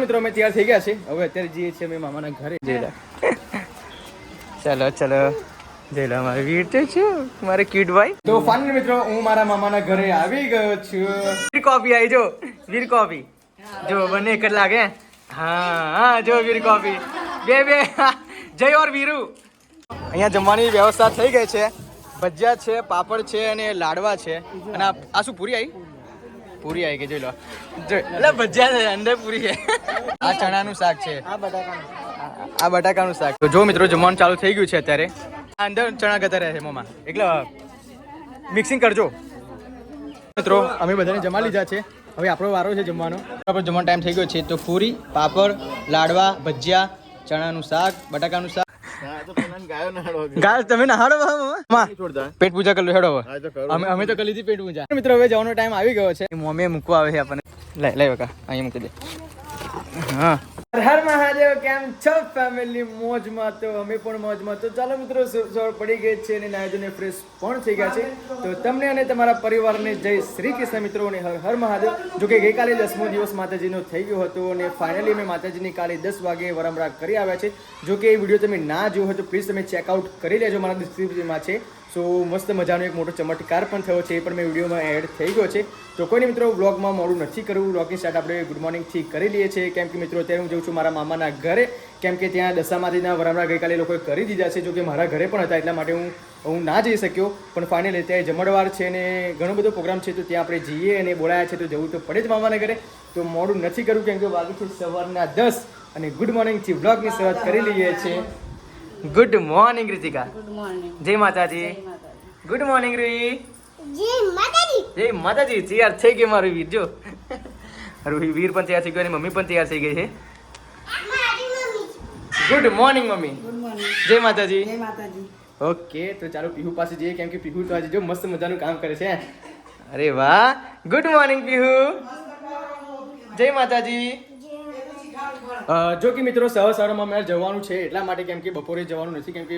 મિત્રો અમે તૈયાર થઈ ગયા છે હવે અત્યારે જઈએ છીએ અમે મામાના ઘરે જઈલા ચલો ચલો જઈલા મારે વીર તો છે મારે ક્યુટ ભાઈ તો ફાઇનલી મિત્રો હું મારા મામાના ઘરે આવી ગયો છું વીર કોફી આવી જો વીર કોફી જો બંને એક જ લાગે હા હા જો વીર કોફી બે બે જય ઓર વીરુ અહીંયા જમવાની વ્યવસ્થા થઈ ગઈ છે ભજીયા છે પાપડ છે અને લાડવા છે અને આ શું પૂરી આવી પૂરી આવી ગઈ જોઈ લો એટલે ભજીયા છે અંદર પૂરી છે આ ચણાનું શાક છે આ બટાકાનું શાક તો જો મિત્રો જમવાનું ચાલુ થઈ ગયું છે અત્યારે અંદર ચણા ગતા રહે છે મોમાં એટલે મિક્સિંગ કરજો મિત્રો અમે બધાને જમા લીધા છે હવે આપણો વારો છે જમવાનો આપણો જમવાનો ટાઈમ થઈ ગયો છે તો પૂરી પાપડ લાડવા ભજીયા ચણાનું શાક બટાકાનું શાક ગાય તમે નહાડો પેટ પૂજા કરી લો હેડો અમે તો કરી લીધી પેટ પૂજા મિત્રો હવે જવાનો ટાઈમ આવી ગયો છે મમ્મી મૂકવા આવે છે આપણને લઈ બકા અહીંયા મૂકી દે હા હર મહાદેવ કેમ છો ફેમિલી મોજમાં તો અમે પણ મોજમાં તો ચાલો મિત્રો સવાર પડી ગઈ છે અને નાયજોને ફ્રેશ પણ થઈ ગયા છે તો તમને અને તમારા પરિવારને જય શ્રી કૃષ્ણ મિત્રો અને હર હર મહાદેવ જો કે ગઈકાલે 10મો દિવસ માતાજીનો થઈ ગયો હતો અને ફાઇનલી અમે માતાજીની કાલે 10 વાગે વરમરા કરી આવ્યા છે જો કે એ વિડીયો તમે ના જોયો હોય તો પ્લીઝ તમે ચેકઆઉટ કરી લેજો મારા ડિસ્ક્રિપ્શનમાં છે સો મસ્ત મજાનો એક મોટો ચમત્કાર પણ થયો છે એ પણ મેં વિડીયોમાં એડ થઈ ગયો છે તો કોઈને મિત્રો વ્લોગમાં મોડું નથી કરવું વ્લોગની સ્ટાર્ટ આપણે ગુડ મોર્નિંગથી કરી લઈએ છીએ કેમ કે મિત્રો અત્યારે હું જઉં છું મારા મામાના ઘરે કેમ કે ત્યાં દશામાતાજીના વરમરા ગઈકાલે લોકોએ કરી દીધા છે જો કે મારા ઘરે પણ હતા એટલા માટે હું ના જઈ શક્યો પણ ફાઇનલી ત્યાં જમણવાર છે ને ઘણો બધો પ્રોગ્રામ છે તો ત્યાં આપણે જઈએ અને બોલાયા છે તો જવું તો પડે જ મામાના ઘરે તો મોડું નથી કરવું કેમ કે વાગી છે સવારના 10 અને ગુડ મોર્નિંગથી વ્લોગની શરૂઆત કરી લઈએ છીએ good morning Ritika good morning જય માતાજી ગુડ મોર્નિંગ રૂહી જય માતાજી તૈયાર થઈ ગઈ મારું વીર જો રૂહી વીર પણ તૈયાર થઈ ગયો અને મમ્મી પણ તૈયાર થઈ ગઈ છે good morning mummy good morning જય માતાજી જય માતાજી ઓકે તો ચાલો પીહુ પાસે જઈએ કેમ કે પીહુ તો આજે જો મસ્ત મજાનું કામ કરે છે અરે વાહ ગુડ મોર્નિંગ પીહુ જય માતાજી જો કે મિત્રો સવારમાં મારે જવાનું છે એટલા માટે કેમ કે બપોરે જવાનું નથી કેમ કે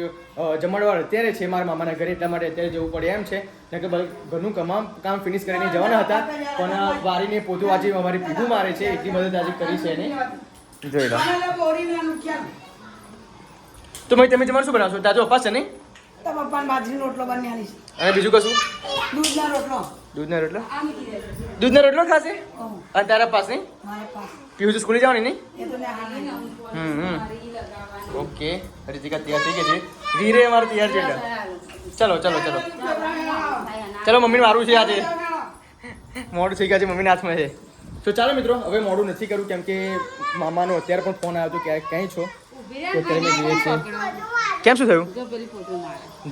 જમણવાર અત્યારે છે મારા મામાના ઘરે એટલા માટે અત્યારે જવું પડે એમ છે કેમ કે ઘરનું કામ ફિનિશ કરીને જવાના હતા પણ વારીને પોતું આજે અમારી પીવું મારે છે એટલી મદદ આજે કરી છે એને જોઈ લો તો ભાઈ તમે જમવાનું શું બનાવશો તાજો અપાસ છે નહીં બાજરીનો રોટલો બનાવીશ અને બીજું કશું દૂધનો રોટલો ખાશે અને તારા પાસે પીવું તો સ્કૂલે જવાની નહીં ઓકે રીતિકા તૈયાર થઈ ગઈ છે વીરે અમારે તૈયાર છે ચલો ચલો ચલો ચલો મમ્મીને મારું છે આજે મોડું થઈ ગયા છે મમ્મીના હાથમાં છે તો ચાલો મિત્રો હવે મોડું નથી કરવું કેમ કે મામાનો અત્યારે પણ ફોન આવ્યો હતો કે ક્યાંય છો તો અત્યારે મેં જોઈએ છે કેમ શું થયું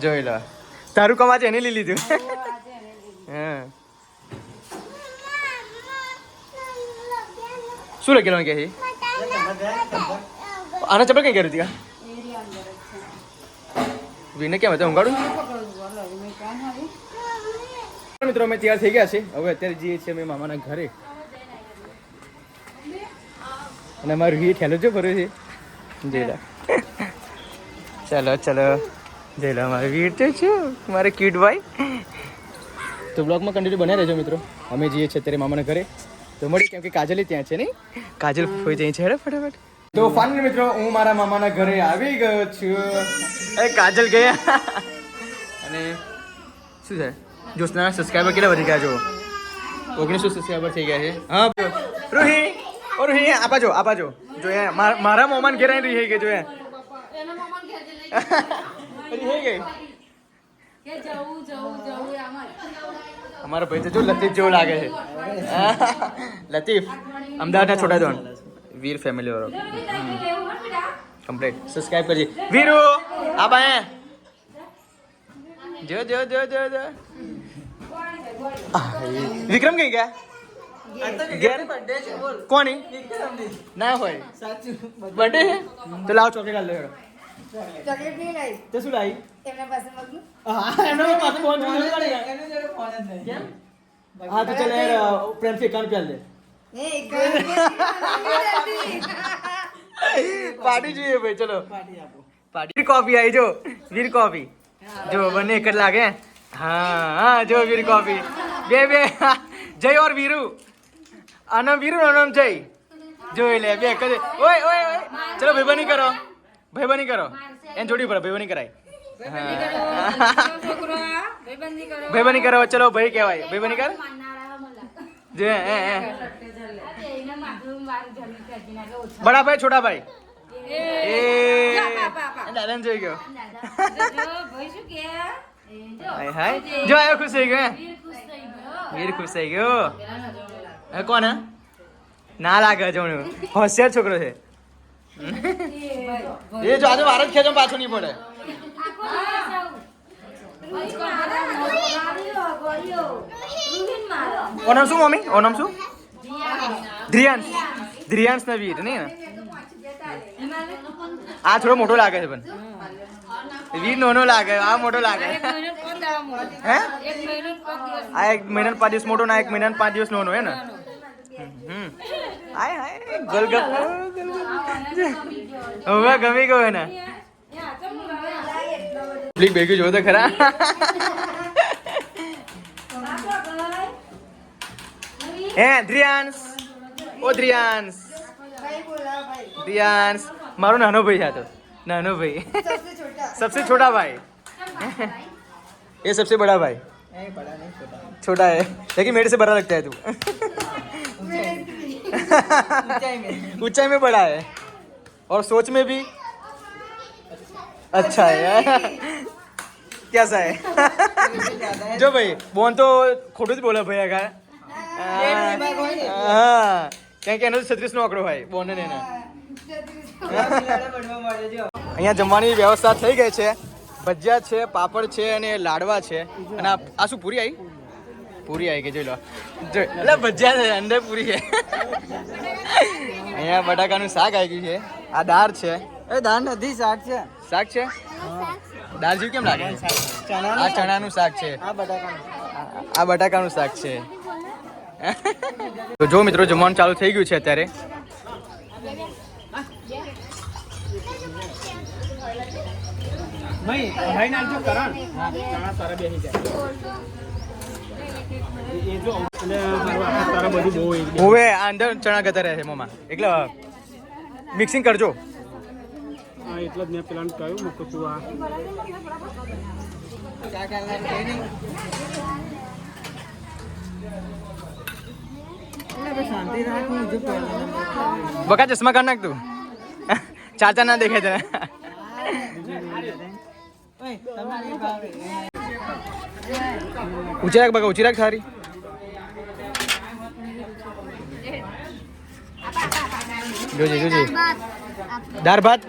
જોઈ લો તારું કમાચ એને લઈ લીધું હા શું લખેલું કે છે આના ચપલ કઈ કર્યું ત્યાં વીને કેમ હતા ઊંઘાડું મિત્રો અમે તૈયાર થઈ ગયા છે હવે અત્યારે જઈએ છીએ અમે મામાના ઘરે અને અમારું વી ઠેલો જો ભર્યો છે જયલા ચલો ચલો જયલા અમારું વીર તો છે મારે ક્યુટ ભાઈ તો બ્લોગમાં કન્ટિન્યુ બનાવી રહેજો મિત્રો અમે જઈએ છીએ અત્યારે મામાના ઘરે તો મળી કેમ કે કાજલ ત્યાં છે નહીં કાજલ હોય જાય છે હેડે ફટાફટ તો ફાઇનલી મિત્રો હું મારા મામાના ઘરે આવી ગયો છું એ કાજલ ગયા અને શું છે જોશના સબસ્ક્રાઈબર કેટલા વધી ગયા જો 1900 સબસ્ક્રાઈબર થઈ ગયા છે હા રૂહી ઓ રૂહી આપાજો જો એ મારા મોમાન ઘેર આવી રહી કે જો એ રહી ગઈ અમારો ભાઈ તો જો લતીફ જેવો લાગે છે લતીફ અમદાવાદના છોટા દોન વીર ફેમિલી વાળો કમ્પ્લીટ સબસ્ક્રાઇબ કરજે વીરુ આ બાય જો વિક્રમ કઈ ગયા ઘેર કોની ના હોય બર્થડે છે તો લાવ ચોકલેટ લે ચોકલેટ નહીં લાવી તો શું લાવી એમના પાસે મગનું હા એમના પાસે ફોન જોઈ લે કેમ હા તો ચાલ યાર પ્રેમથી કાન પ્યાલ દે પાર્ટી જોઈએ ભાઈ ચલો પાર્ટી કોફી આવી જો વીર કોફી જો બંને એક જ લાગે હા જો વીર કોફી બે જય ઓર વીરુ આનામ વીરુ આનામ જય જોઈ લે બે કરે ઓય ઓય ઓય ચલો ભાઈબંધી કરો ભાઈબંધી કરો એને જોડી પડે ભાઈબંધી કરાય ભાઈબંધી કરો ચલો ભાઈ કહેવાય ભાઈબંધી કર જે બડા ભાઈ છોટા ભાઈ એ દાદા જોઈ ગયો હાય હાય જો આવ્યો ખુશ થઈ ગયો વીર ખુશ થઈ ગયો કોણ હે ના લાગે જો હોશિયાર છોકરો છે એ જો આજે વાર જ ખેંચો પાછો નહીં પડે ઓનમ શું મમ્મી ઓનમ શું ધ્રિયાંશ ને વીર નહીં ને આ થોડો મોટો લાગે છે પણ વીર નાનો લાગે આ મોટો લાગે હે આ 1 મહિના 5 દિવસ મોટો ના 1 મહિના 5 દિવસ નાનો હે ને હાય હાય ગોલગપ્પા હવે ગમી ગયો ને પ્લીઝ બેગી જો તો ખરા હે ધ્રિયાંશ ઓ ધ્રિયાંશ ધ્રિયાંશ મારો નાનો ભાઈ છે તો नानो भाई सबसे छोटा भाई ये सबसे बड़ा भाई छोटा है लेकिन मेरे से बड़ा लगता है तू ऊंचाई में बड़ा है और सोच में भी अच्छा है कैसा है जो भाई बोन तो खोटू बोला भैया का हाँ क्या कहना 36 નો આંકડો ભાઈ બોન ને અહીંયા જમવાની વ્યવસ્થા થઈ ગઈ છે ભજીયા છે પાપડ છે અને લાડવા છે અને આ શું પૂરી આવી ગઈ જોઈ લો એટલે ભજીયા છે અંદર પૂરી છે અહીંયા બટાકાનું શાક આવી ગયું છે આ દાળ છે એ દાળ નથી શાક છે દાળ જેવું કેમ લાગે આ ચણાનું શાક છે આ બટાકાનું શાક છે તો જો મિત્રો જમવાનું ચાલુ થઈ ગયું છે અત્યારે ભાઈ ના જો કરણ ચણા તારા બેહી જાય એ જો એટલે તારા બધું બહુ હોવે અંદર ચણા ગતા રહે છે મોમાં એટલે મિક્સિંગ કરજો હા એટલે જ મેં પેલા કહ્યું મૂકું તું આ બકા ચશ્મા કાઢ નાખ તું ચાચા ના દેખાય તને ઊંચી રાખ બકા ઊંચી રાખ સારી જોજે દાળ ભાત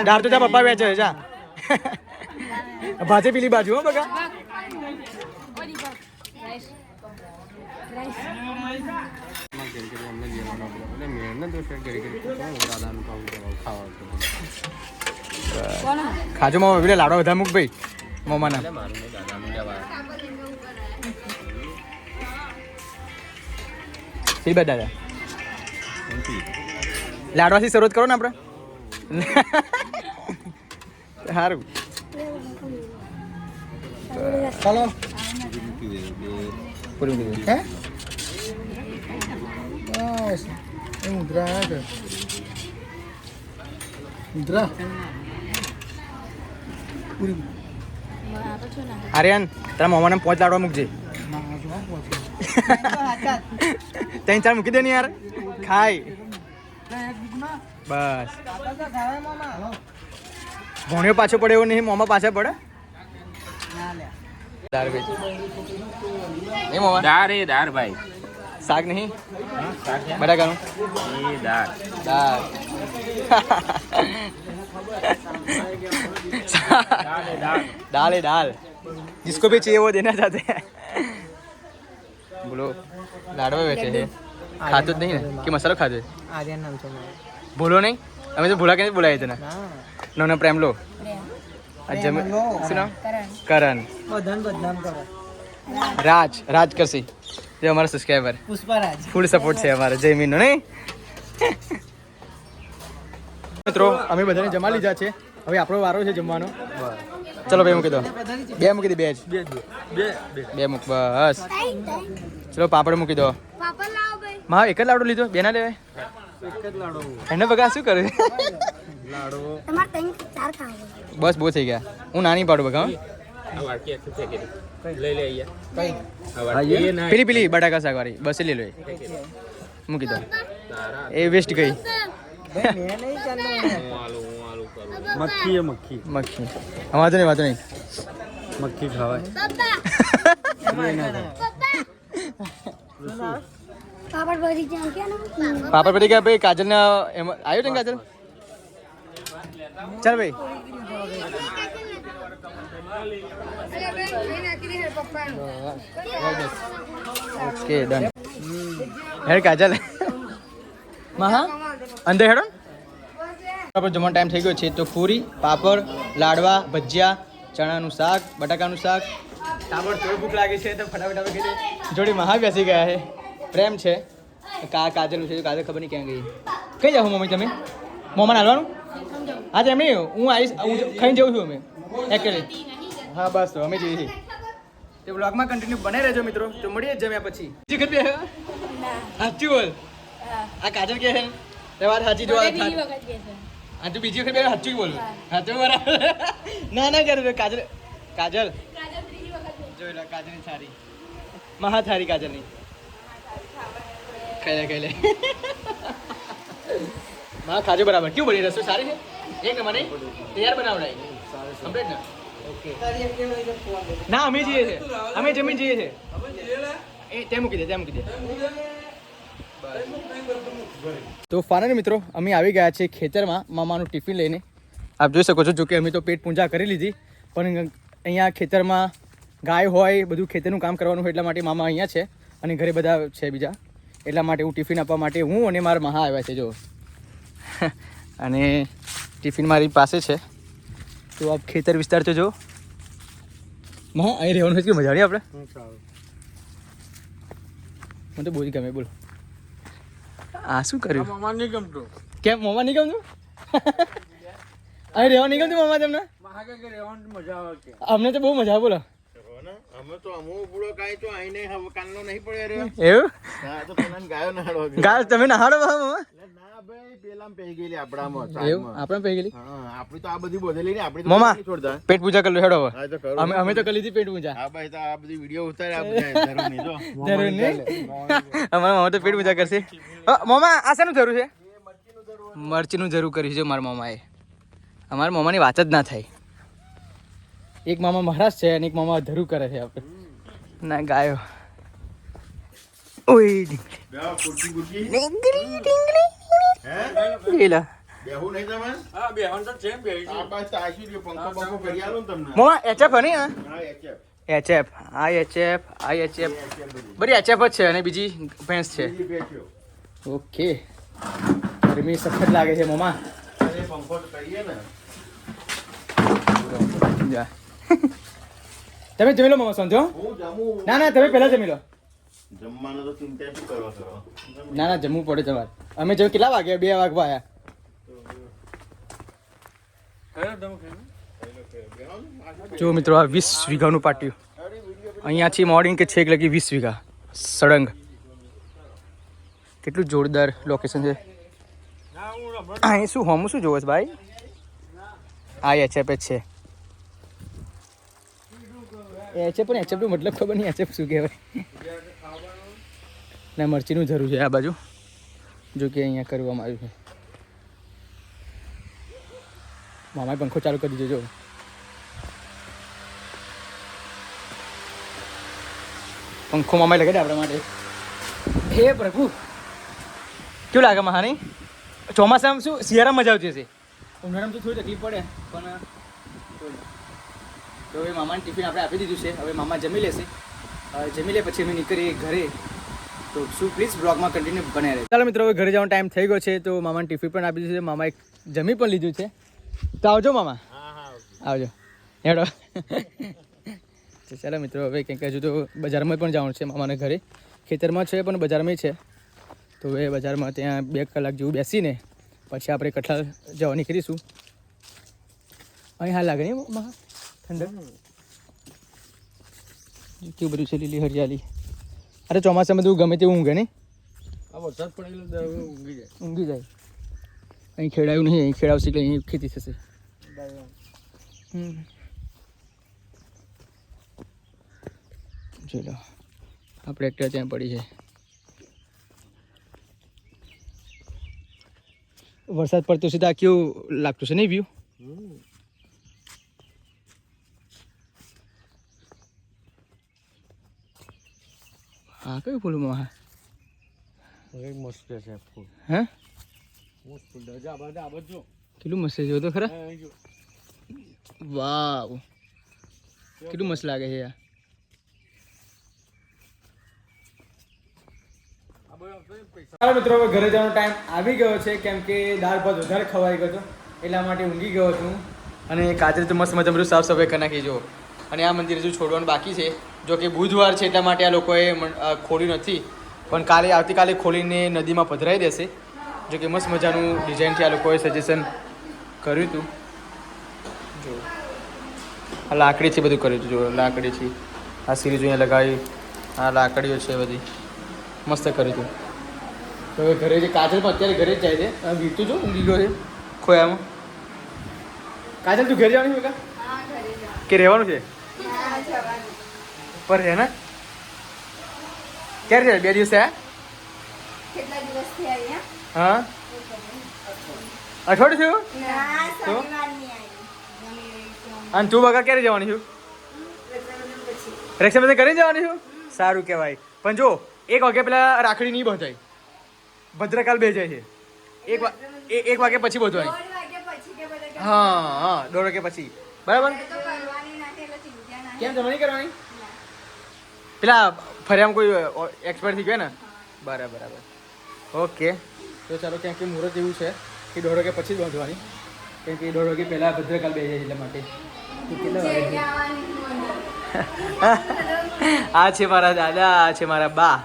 દાળ તો ત્યાં પપ્પા વેચે છે જા ભાજે પેલી બાજુ હો બકા ખાજો મામા પેલા લાડવા બધા મૂક ભાઈ મામાના સી બાત દાદા લાડવાથી શરૂઆત કરો ને આપણે સારું ચાલો પૂરી મૂકી હે બસ મુદ્રા આર્યન તારા મામાને 5 લાડવા મૂકજે 3-4 મૂકી દે ને યાર ખાય બસ ભોણિયો પાછો પડે એવું નહીં મોમાં પાછા પડે દાર ભાઈ શાક નહીં બટાકાનું दाल है दाल जिसको भी चाहिए वो देना चाहते हैं बोलो लाडवा बेचे है खाते नहीं ना कि मसाला खाते बोलो नहीं हमें तो भूला के नहीं बुलाए थे ना नौना प्रेम लो सुना करण राज करसी जो हमारा सब्सक्राइबर पुष्पराज फुल सपोर्ट है हमारा जयमीन नहीं મિત્રો અમે બધાને જમા લીધા છે હવે આપણો વારો છે જમવાનો ચલો બે મૂકી દો બે મૂકી દે બે મૂક બસ ચલો પાપડ મૂકી દો માં એક જ લાવડો લીધો બે ના લેવાય એક જ લાડો એને બગા શું કરે લાડો તમારે ત્રણ ચાર ખાવા બસ બહુ થઈ ગયા હું નાની પાડું બગા આ વાટકી આખી ફેંકી દે લઈ લે અહીંયા કઈ આ વાટકી એ ના પેલી બટાકા શાક વાળી બસ લઈ લો એ મૂકી દો તારા એ વેસ્ટ ગઈ હું આલુ કરું મક્ખી એ મક્ખી મક્ખી વાંધો નહીં વાંધો નહીં મક્ખી ખાવાય પાપડ ભરી જાય કે ના પાપડ પડી ગયા ભાઈ કાજલ ને એમાં આવ્યો છે ને કાજલ ચાલ ભાઈ ઓકે ડન હેડ કાજલ મહા અંદર હેડો બરાબર જમવાનો ટાઈમ થઈ ગયો છે તો પૂરી પાપડ લાડવા ભજીયા ચણાનું શાક બટાકાનું શાક તાબડ થોડી ભૂખ લાગી છે તો ફટાફટ આપણે કીધું જોડી મહા બેસી ગયા છે પ્રેમ છે કાજલનું છે કાજલ ખબર નહીં ક્યાં ગઈ કઈ જાઓ મમ્મી તમે મોમાં હાલવાનું હા તો એમ નહીં હું આવીશ હું ખાઈને જઉં છું અમે એકચ્યુઅલી હા બસ તો અમે જઈએ છીએ તે બ્લોગમાં કન્ટિન્યુ બનાવી રહેજો મિત્રો તો મળીએ જ જમ્યા પછી સાચું બોલ આ કાજલ કે છે તે વાત સાચી જોવા હા તું બીજી વખત સાચું બોલ સાચું બરાબર ના ના કરે કાજલ કાજલ જોઈ લો કાજલની સારી મહા થારી કાજલની ખાઈ લે માં ખાજો બરાબર કેવું બની રસોઈ સારી છે એક નંબર નહીં તૈયાર બનાવડાય કમ્પ્લીટ ને ઓકે ના અમે જઈએ છે અમે જમીન જઈએ છે એ ત્યાં મૂકી દે તો ફાઇનલી મિત્રો અમે આવી ગયા છીએ ખેતરમાં મામાનું ટિફિન લઈને આપ જોઈ શકો છો જો કે અમે તો પેટ પૂજા કરી લીધી પણ અહીંયા ખેતરમાં ગાય હોય બધું ખેતરનું કામ કરવાનું હોય એટલા માટે મામા અહીંયા છે અને ઘરે બધા છે બીજા એટલા માટે હું ટિફિન આપવા માટે હું અને મારા મહા આવ્યા છે જો અને ટિફિન મારી પાસે છે તો આપ ખેતર વિસ્તાર તો જો મહા અહીં રહેવાનું છે કે મજા આવી આપણે મને તો બહુ જ ગમે બોલ આ શું કર્યું મમ્મા નહીં ગમતું કેમ મોમાં નહીં ગમતું અહીં રહેવા નહીં ગમતું મોમાં તમને મહાકે કે રહેવાની મજા આવે કે અમને તો બહુ મજા આવે બોલો અમે તો અમો બુડો કાઈ તો આઈને હવે કાનનો નહીં પડ્યો રે એવું હા તો પેલા ગાયો નહાડો ગાય તમે નહાડો મામા ના ભાઈ પેલામ પહેરી ગયેલી આપડામાં એવું આપણે પહી ગયેલી હા આપણી તો આ બધી બોધેલી ને આપણી તો મામા નહીં છોડતા પેટ પૂજા કરી લો હેડો હવે હા તો કરો અમે તો કરી લીધી પેટ પૂજા હા ભાઈ તો આ બધી વિડિયો ઉતારે આ બધા જરૂર નહીં જો જરૂર નહીં અમારા મામા તો પેટ પૂજા કરશે મામા આ શાનું જરૂર છે મરચીનું જરૂર કર્યું છે મારા મામાએ અમારા મામાની વાત જ ના થાય એક મામા મહારાજ છે અને એક મામા ધરું કરે છે આપણે ના ગાયો ઓય બેહો કુર્તી કુર્તી હે ગેલા બેહુ નહીં તમે હા બેહન તો છે બે આ બસ આશી રહ્યો પંખો પંખો કરી આલો ને તમને મામા એચએફ હે ને હા એચએફ એચએફ આ એચએફ બધી એચએફ જ છે અને બીજી ભેંસ છે બીજી બેઠ્યો ઓકે ગરમી સખત લાગે છે મામા અરે પંખો તો કરીએ ને જા તમે જમી લો મામા સમજો હું જમું ના તમે પહેલા જમી લો જમવાનું તો ચિંતા શું કરો છો ના જમવું પડે તમારે અમે જો કેટલા વાગ્યા 2 વાગવા આયા જો મિત્રો આ 20 વીઘાનું પાટ્યું અહીંયાથી મોર્નિંગ કે છેક લગી 20 વીઘા સળંગ કેટલું જોરદાર લોકેશન છે અહીં શું હોમું શું જોવે છે ભાઈ આ એચએપ છે એચએપ પણ એચએપ નો મતલબ ખબર નહીં એચએપ શું કહેવાય ને મરચીનું જરૂર છે આ બાજુ જો કે અહીંયા કરવામાં આવ્યું છે મામાએ પંખો ચાલુ કરી દીધો જો પંખો મામાએ લગાડી આપણા માટે હે પ્રભુ કેવું લાગે મહાની ચોમાસામાં શું શિયાળામાં મજા આવતી હશે ઉનાળામાં તો થોડી તકલીફ પડે પણ તો હવે મામાને ટિફિન આપણે આપી દીધું છે હવે મામા જમી લેશે જમી લે પછી અમે નીકળીએ ઘરે તો શું પ્લીઝ બ્લોગમાં કન્ટિન્યુ બને રહે ચાલો મિત્રો હવે ઘરે જવાનો ટાઈમ થઈ ગયો છે તો મામાને ટિફિન પણ આપી દીધું છે મામાએ જમી પણ લીધું છે તો આવજો મામા આવજો હેડો તો ચાલો મિત્રો હવે કંઈક હજુ તો બજારમાં પણ જવાનું છે મામાના ઘરે ખેતરમાં છે પણ બજારમાં છે તો હવે બજારમાં ત્યાં 2 કલાક જેવું બેસીને પછી આપણે કઠલાલ જવા નીકળીશું અહીં હાલ લાગે નહીં મહા ઠંડક કેવું બધું છે લીલી હરિયાળી અરે ચોમાસામાં બધું ગમે તેવું ઊંઘે નહીં આ વરસાદ પડેલો ઊંઘી જાય. ઊંઘી જાય. અહીં ખેડાયું નહીં, અહીં ખેડાવશે એટલે અહીં ખેતી થશે. ચલો આપણે એકટા ત્યાં પડી છે. વરસાદ પડતો સીધા કેવું લાગતું છે નહીં વ્યૂ? હા કયું ફૂલમાં હા એક મસ્ત છે ફૂલ. હે મસ્ત ફૂલ જા બાદ જો. કેટલું મસ્ત છે જો તો ખરા. અહીં જો. વાવ કેટલું મસ્ત લાગે છે યાર. ચાલો મિત્રો હવે ઘરે જવાનો ટાઈમ આવી ગયો છે કેમ કે દાળ ભાત વધારે ખવાઈ ગયો હતો એટલા માટે ઊંઘી ગયો છું. અને કાજલ તો મસ્ત મજા બધું સાફ સફાઈ કરી નાખી જો. અને આ મંદિર હજુ છોડવાનું બાકી છે. જો કે બુધવાર છે એટલા માટે આ લોકોએ ખોલ્યું નથી, પણ આવતીકાલે ખોલીને નદીમાં પધરાઈ દેશે. જો કે મસ્ત મજાનું ડિઝાઇનથી આ લોકોએ સજેશન કર્યું હતું. જો આ લાકડીથી બધું કર્યું હતું. જો લાકડીથી આ સિરીઝ અહીંયા લગાવી, આ લાકડીઓ છે બધી મસ્ત કર્યું હતું. તો હવે ઘરે જે કાજલ પણ અત્યારે ઘરે જ જાય છે. વીરતું જો ઊંઘી ગયો છે ખોયામાં. કાજલ તું ઘરે જવાની છે કે રહેવાનું છે? પર છે ને ક્યારે જાય? 2 દિવસ થયા? હા અઠવાડિયું થયું? અને તું વગર ક્યારે જવાની છું? રક્ષાબંધન કરીને જવાની છું? સારું કહેવાય. પણ જો 1 વાગે પેલા રાખડી નહીં બંધાય, ભદ્રકાલ બે જાય છે. 1 વાગે પછી બંધવાય. હા 1:30 વાગે પછી બરાબર. કેમ તમે નહીં કરવાની? પેલા ફરિયામાં કોઈ એક્સપાયર થઈ ગયો ને? બરાબર. ઓકે તો ચાલો ક્યાંક કે મુહૂર્ત એવું છે કે 1:30 વાગે પછી જ બાંધવાની, કેમ કે 1:30 વાગે પહેલાં ભદ્રકાલ બે જાય એટલા માટે. કેટલા વાગે? આ છે મારા દાદા, આ છે મારા બા,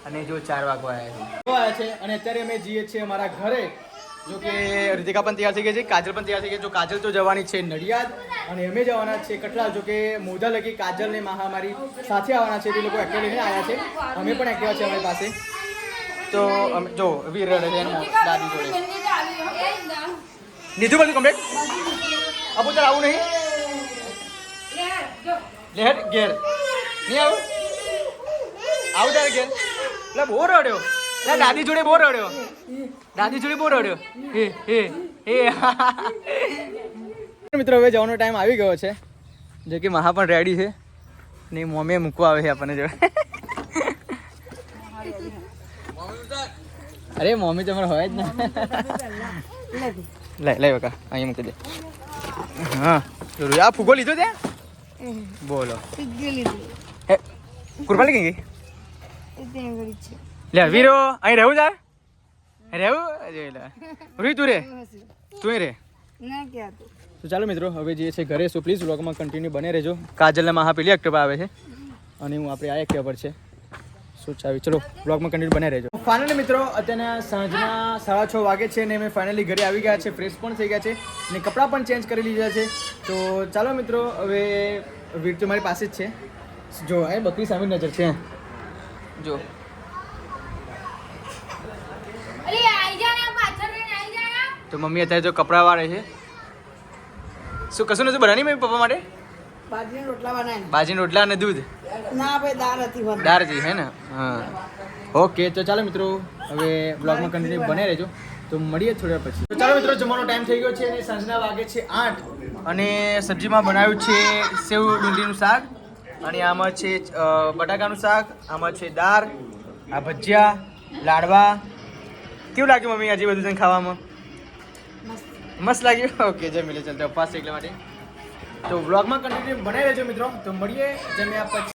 અને જો 4 વાગવા આવ્યા છે. અને અત્યારે અમે જઈએ છીએ અમારા ઘરે. જો કે રીતિકા પણ તૈયાર થઈ ગઈ છે, કાજલ પણ તૈયાર થઈ ગઈ. જો કાજલ તો જવાની છે નડિયાદ અને અમે જવાના છે કટલા. જો કે મોઢા લગી કાજલ ને મહા મારી સાથે આવવાના છે. તે લોકો એક્ટિવા લઈને આવ્યા છે, અમે પણ એક્ટિવા છે અમારી પાસે. તો અમે જો વીર રડે છે દાદી જોડે. નીધું બધું કમ્પ્લીટ? અપુ તાર આવું નહીં? લેટ ઘેર નહીં આવું? આવું તારે ઘેર? એટલે બહુ રડ્યો. દાદી જોડે બહુ રડ્યો. મિત્રો હવે જવાનો ટાઈમ આવી ગયો છે. જો કે મહા પણ રેડી છે ને મમ્મી મૂકવા આવે છે આપણને. જો અરે મમ્મી તમારે હોય જ ને. લઈ બકા અહીંયા મૂકી દે. હા આ ફૂગો લીધો ત્યાં? બોલો કુરબાલી કઈ ગઈ? લે વીરો અહીં રહેવું તાર? રહેવું તું રે તો ચાલો મિત્રો હવે જઈએ છીએ ઘરે. સો પ્લીઝ વ્લોગમાં કન્ટિન્યુ બને રહેજો. કાજલને મહા પેલી એક્ટિવા આવે છે અને હું આપણે આ એક્ટિવા પર છે. સો ચાવી ચલો વ્લોગમાં કન્ટિન્યુ બને રહેજો. ફાઇનલી મિત્રો અત્યારના સાંજના 6:30 વાગે છે ને અમે ફાઇનલી ઘરે આવી ગયા છે. ફ્રેશ પણ થઈ ગયા છે ને કપડાં પણ ચેન્જ કરી લીધા છે. તો ચાલો મિત્રો હવે વીર તો મારી પાસે જ છે. જો એ બકરી સામે નજર છે જો. તો મમ્મી અત્યારે જો કપડાં વાળે છે. શું કશું નથી બનાવી મમ્મી પપ્પા માટે? બાજરીના રોટલા અને દૂધ. દાળ હતી હે ને? હા ઓકે તો ચાલો મિત્રો હવે બ્લોગમાં કન્ટિન્યુ બને રહેજો. તો મળીએ થોડા પછી. તો ચાલો મિત્રો જમવાનો ટાઈમ થઈ ગયો છે અને સાંજના વાગે છે 8 અને સબ્જીમાં બનાવ્યું છે સેવ ડુંગળીનું શાક અને આમાં છે બટાકાનું શાક, આમાં છે દાળ, આ ભજીયા, લાડવા. કેવું લાગ્યું મમ્મી આજે બધું તને ખાવામાં? મસ્ત લાગ્યું? ઓકે જમી લે ચાલતો ઉપવાસ છે એટલા માટે. તો વ્લોગમાં કન્ટિન્યુ બનાવી રહેજો મિત્રો. તો મળીએ જમ્યા પછી.